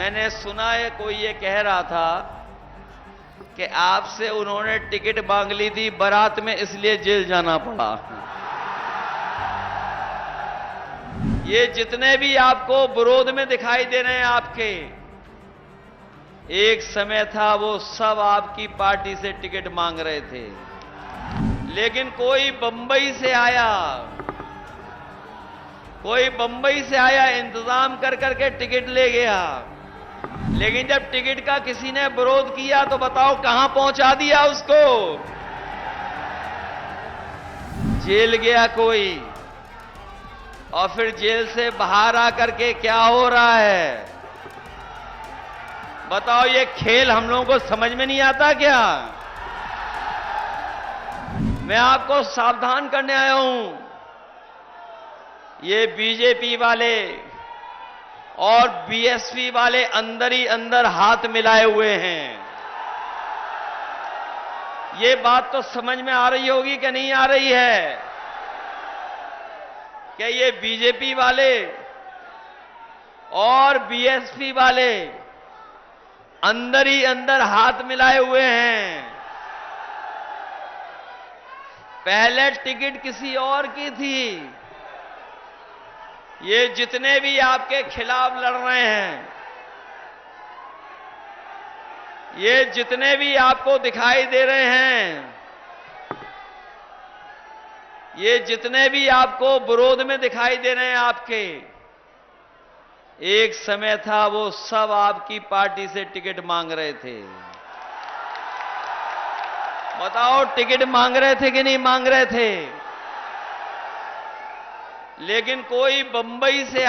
मैंने सुना है कोई ये कह रहा था कि आपसे उन्होंने टिकट मांग ली थी बारात में, इसलिए जेल जाना पड़ा। ये जितने भी आपको विरोध में दिखाई दे रहे हैं आपके, एक समय था वो सब आपकी पार्टी से टिकट मांग रहे थे, लेकिन कोई बंबई से आया इंतजाम कर करके टिकट ले गया। लेकिन जब टिकट का किसी ने विरोध किया तो बताओ कहां पहुंचा दिया उसको? जेल गया कोई, और फिर जेल से बाहर आकर के क्या हो रहा है बताओ? ये खेल हम लोगों को समझ में नहीं आता क्या? मैं आपको सावधान करने आया हूं। ये बीजेपी वाले और बीएसपी वाले अंदर ही अंदर हाथ मिलाए हुए हैं। ये बात तो समझ में आ रही होगी कि नहीं आ रही है? कि ये बीजेपी वाले और बीएसपी वाले अंदर ही अंदर हाथ मिलाए हुए हैं। पहले टिकट किसी और की थी। ये जितने भी आपके खिलाफ लड़ रहे हैं, ये जितने भी आपको दिखाई दे रहे हैं, ये जितने भी आपको विरोध में दिखाई दे रहे हैं आपके, एक समय था वो सब आपकी पार्टी से टिकट मांग रहे थे। बताओ टिकट मांग रहे थे कि नहीं मांग रहे थे? लेकिन कोई बंबई से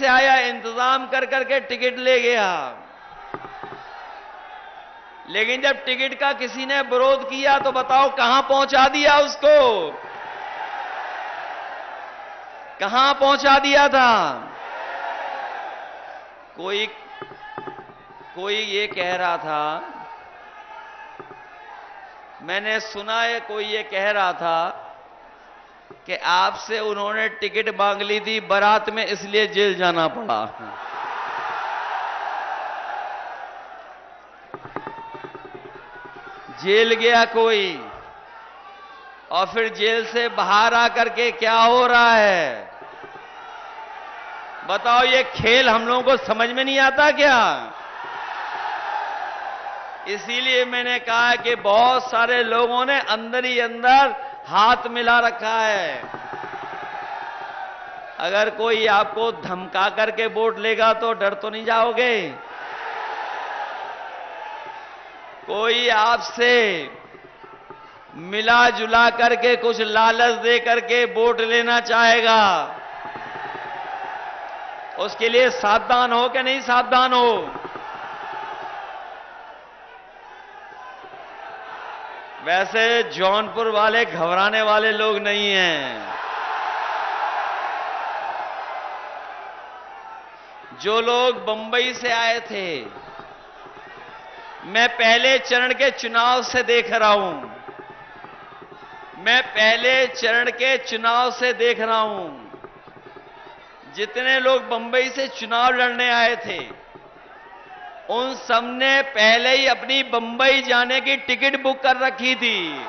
आया इंतजाम कर करके टिकट ले गया। लेकिन जब टिकट का किसी ने विरोध किया तो बताओ कहां पहुंचा दिया उसको? कहां पहुंचा दिया था? कोई ये कह रहा था, मैंने सुना है कोई ये कह रहा था कि आपसे उन्होंने टिकट मांग ली थी बारात में, इसलिए जेल जाना पड़ा। जेल गया कोई, और फिर जेल से बाहर आकर के क्या हो रहा है बताओ? ये खेल हम लोगों को समझ में नहीं आता क्या? इसीलिए मैंने कहा कि बहुत सारे लोगों ने अंदर ही अंदर हाथ मिला रखा है। अगर कोई आपको धमका करके वोट लेगा तो डर तो नहीं जाओगे? कोई आपसे मिला जुला करके कुछ लालच दे करके वोट लेना चाहेगा, उसके लिए सावधान हो कि नहीं सावधान हो? वैसे जौनपुर वाले घबराने वाले लोग नहीं हैं। जो लोग बंबई से आए थे, मैं पहले चरण के चुनाव से देख रहा हूं। जितने लोग बंबई से चुनाव लड़ने आए थे, उन सबने पहले ही अपनी बंबई जाने की टिकट बुक कर रखी थी।